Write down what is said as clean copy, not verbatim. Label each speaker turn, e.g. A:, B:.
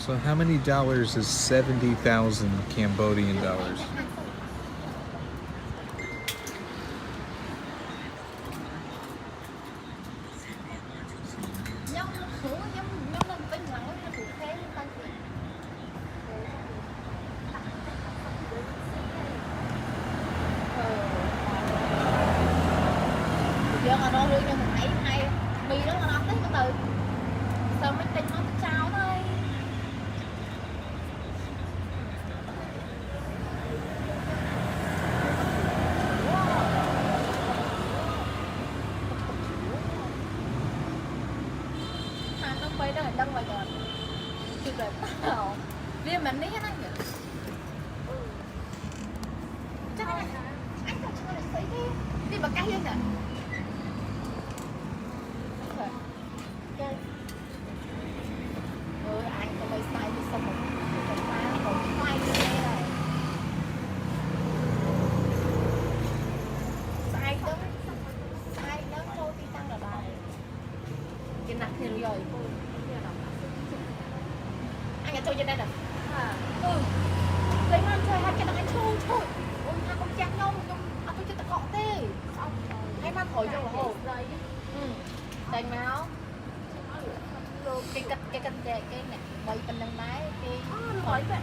A: So how many dollars is 70,000 Cambodian dollars?
B: Giờ mà đo lương cho mình thấy hay mì đó mà nó tới từ sao mới tinh nó trao thôi. Hàng nó quay đó là đâm vào rồi chưa rồi tao riêng mình đi hết anh nhỉ. Chắc anh cho chúng nó xấy đi bật cái lên nè. Anh có mấy sai thì xong một cái pha một cái quay như thế này sai đó thôi đi tăng là bài cái nặng thì rồi anh ở chơi trên đây nè lấy ngon chơi hai cái nặng anh thôi thôi ôi hai con chặt nhau tôi chơi tao gọn tê hay mang thổi vô là hồ đánh máu cái này bay bên đằng đáy cái hỏi vậy